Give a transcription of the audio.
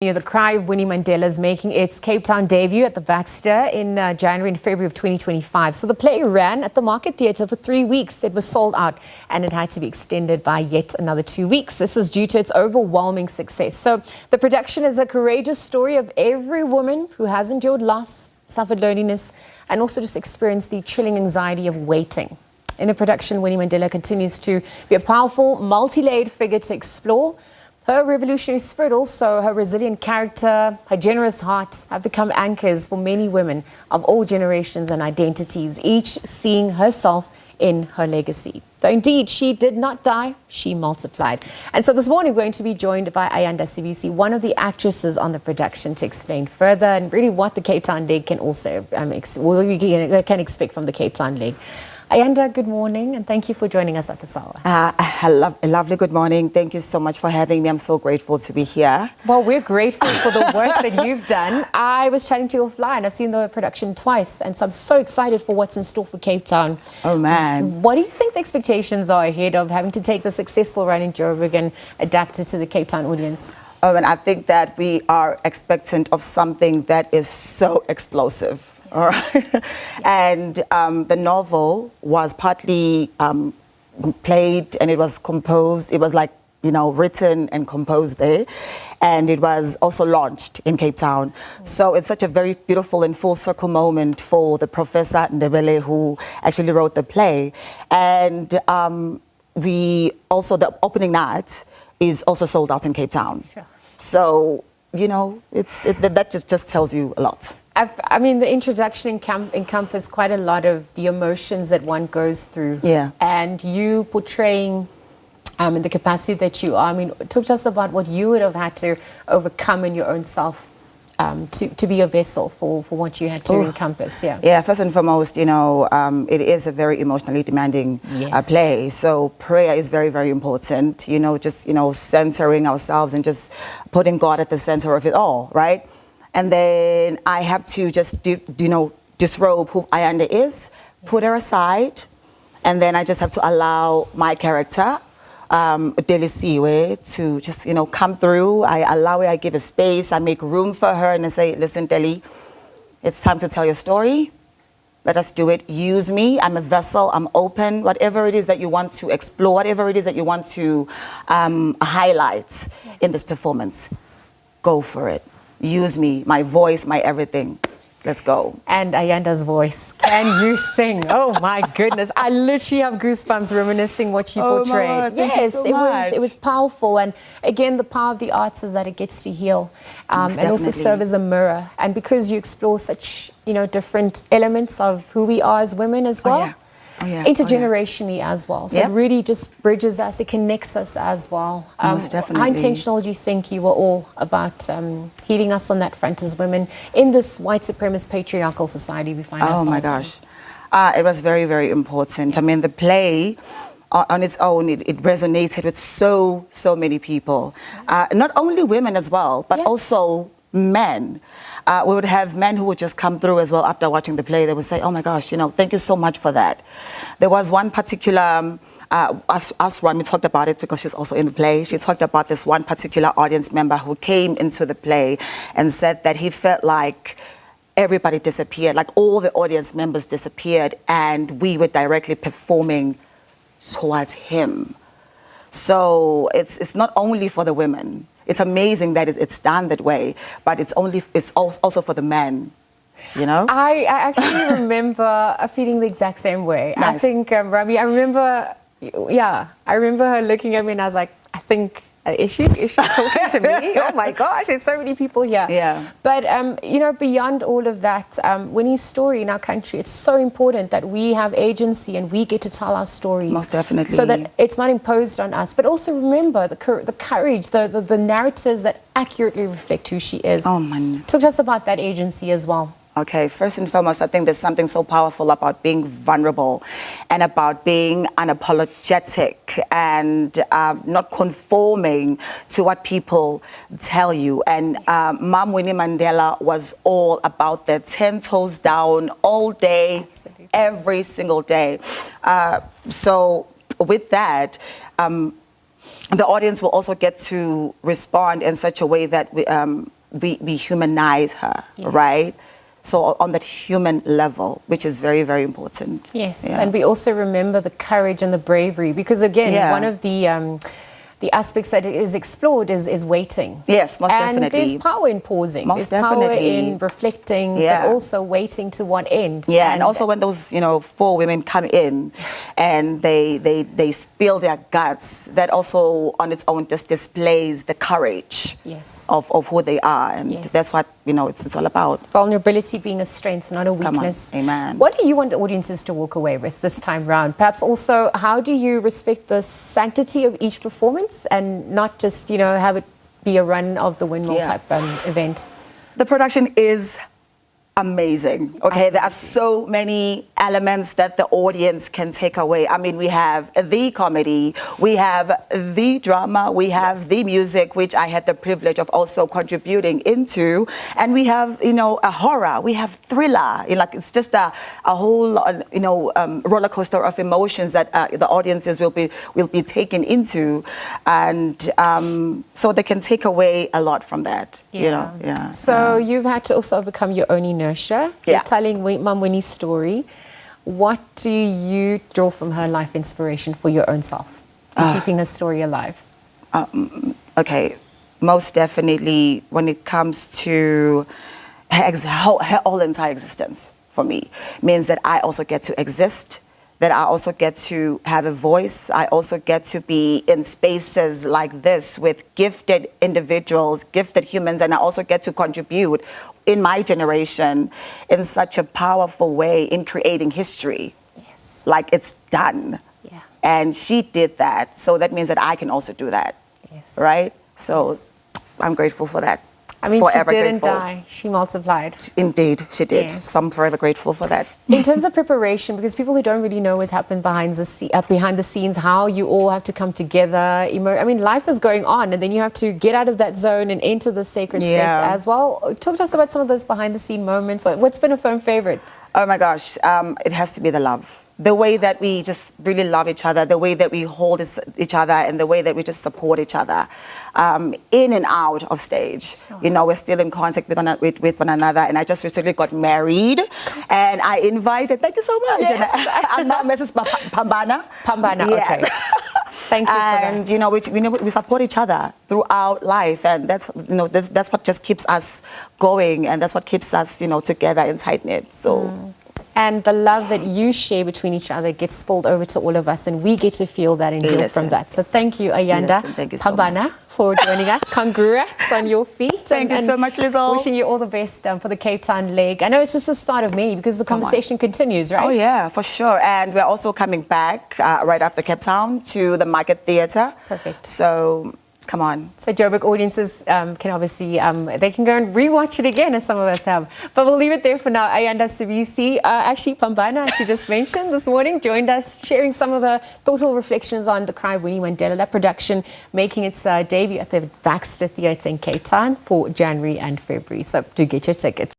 The Cry of Winnie Mandela is making its Cape Town debut at the Baxter in January and February of 2025. So the play ran at the Market Theatre for 3 weeks. It was sold out and it had to be extended by yet another 2 weeks. This is due to its overwhelming success. So the production is a courageous story of every woman who has endured loss, suffered loneliness, and also just experienced the chilling anxiety of waiting. In the production, Winnie Mandela continues to be a powerful, multi-layered figure to explore. Her revolutionary spirit, also her resilient character, her generous heart have become anchors for many women of all generations and identities, each seeing herself in her legacy. Though indeed, she did not die, she multiplied. And so this morning, we're going to be joined by Ayanda Sibisi, one of the actresses on the production, to explain further and really what the Cape Town leg can also can expect from the Cape Town leg. Ayanda, good morning, and thank you for joining us at this hour. A lovely good morning. Thank you so much for having me. I'm so grateful to be here. Well, we're grateful for the work that you've done. I was chatting to you offline. I've seen the production twice, and so I'm so excited for what's in store for Cape Town. Oh, man. What do you think the expectations are ahead of having to take the successful run in Joburg and adapt it to the Cape Town audience? Oh, and I think that we are expectant of something that is so explosive. All right. And the novel was partly played and it was composed. It was like, written and composed there. And it was also launched in Cape Town. So it's such a very beautiful and full circle moment for the Professor Ndebele who actually wrote the play. And we also, the opening night is also sold out in Cape Town. Sure. So, that just tells you a lot. I mean, the introduction encompassed quite a lot of the emotions that one goes through. Yeah. And you portraying in the capacity that you are, I mean, talk to us about what you would have had to overcome in your own self to be a vessel for what you had to encompass. Yeah. Yeah, first and foremost, it is a very emotionally demanding play. So prayer is very, very important, just, centering ourselves and just putting God at the center of it all, right? And then I have to just disrobe who Ayanda is, put her aside, and then I just have to allow my character, Delisiwe, to just, come through. I allow her, I give her space, I make room for her, and I say, listen, Deli, it's time to tell your story. Let us do it. Use me. I'm a vessel. I'm open. Whatever it is that you want to explore, whatever it is that you want to highlight in this performance, go for it. Use me, my voice, my everything. Let's go. And Ayanda's voice. Can you sing? Oh my goodness. I literally have goosebumps reminiscing what she portrayed. Yes, it was powerful. And again, the power of the arts is that it gets to heal and also serve as a mirror. And because you explore such, different elements of who we are as women as well. Intergenerationally as well. So it really just bridges us, it connects us as well. Most definitely. How intentional do you think you were all about healing us on that front as women in this white supremacist patriarchal society we find ourselves in? Oh my gosh. It was very, very important. I mean, the play on its own, it resonated with so many people. Not only women as well, but also men. We would have men who would just come through as well after watching the play. They would say, oh my gosh, thank you so much for that. There was one particular, Aswan, we talked about it because she's also in the play. She talked about this one particular audience member who came into the play and said that he felt like everybody disappeared, like all the audience members disappeared, and we were directly performing towards him. So it's not only for the women. It's amazing that it's done that way, but it's also for the men, I actually remember feeling the exact same way. Nice. I think, Rami, I remember her looking at me and I was like, I think, is she talking to me? Oh my gosh, there's so many people here. Yeah. But, beyond all of that, Winnie's story in our country, it's so important that we have agency and we get to tell our stories. Most definitely. So that it's not imposed on us. But also remember the courage, the narratives that accurately reflect who she is. Oh, man. Talk to us about that agency as well. Okay, first and foremost, I think there's something so powerful about being vulnerable and about being unapologetic and not conforming to what people tell you. And Mom Winnie Mandela was all about that, 10 toes down all day, every single day. So with that, the audience will also get to respond in such a way that we humanize her, Yes. right? So on that human level, which is very, very important. Yes, Yeah. and we also remember the courage and the bravery, because again, Yeah. one of the aspects that is explored is waiting. Yes, most and definitely. there's power in pausing. Most there's power definitely. in reflecting, Yeah. but also waiting to what end. Yeah, and also when those, 4 women come in and they spill their guts, that also on its own just displays the courage Yes. of who they are. And Yes. that's what, it's all about. Vulnerability being a strength, not a Come on. weakness. Amen. What do you want the audiences to walk away with this time round? Perhaps also, how do you respect the sanctity of each performance and not just, have it be a run of the windmill Yeah. type event? The production is amazing. Okay, there are Absolutely. so many elements that the audience can take away. I mean, we have the comedy, we have the drama, we have the music, which I had the privilege of also contributing into, and we have, a horror, we have thriller. It's just a whole, roller coaster of emotions that the audiences will be taken into, and so they can take away a lot from that. Yeah. So you've had to also overcome your own inertia. Yeah. You're telling Mum Winnie's story. What do you draw from her life inspiration for your own self in keeping her story alive? Okay, most definitely when it comes to her whole entire existence for me means that I also get to exist, that I also get to have a voice. I also get to be in spaces like this with gifted individuals, gifted humans, and I also get to contribute in my generation in such a powerful way in creating history. Yes. Like it's done. Yeah. And she did that. So that means that I can also do that. Yes. Right? So Yes. I'm grateful for that. I mean, Forever she didn't grateful. die. She multiplied. Indeed, she did. Yes. So I'm forever grateful for that. In terms of preparation, because people who don't really know what's happened behind the scenes, how you all have to come together. I mean, life is going on, and then you have to get out of that zone and enter the sacred space Yeah. as well. Talk to us about some of those behind-the-scene moments. What's been a firm favorite? Oh my gosh, it has to be the love. The way that we just really love each other, the way that we hold each other, and the way that we just support each other in and out of stage. Sure. We're still in contact with one another, and I just recently got married, and I invited, thank you so much. Yes. I'm not Mrs. Pambana. Pambana, Yes. okay. Thank you for And that. we support each other throughout life, and that's what just keeps us going, and that's what keeps us together and tight knit. So. And the love that you share between each other gets spilled over to all of us, and we get to feel that and heal from that. So thank you, Ayanda Thank you so Pambana, for joining us. Congrats on your feet. Thank you so much, Lizzo. Wishing you all the best for the Cape Town leg. I know it's just the start of many, because the conversation continues, right? Oh yeah, for sure. And we're also coming back right after Cape Town to the Market Theatre. Perfect. So come on. So Joburg audiences can obviously, they can go and rewatch it again, as some of us have. But we'll leave it there for now. Ayanda Sibisi, actually Pambana, as she just mentioned this morning, joined us, sharing some of her thoughtful reflections on the Cry of Winnie Mandela, that production making its debut at the Baxter Theatre in Cape Town for January and February. So do get your tickets.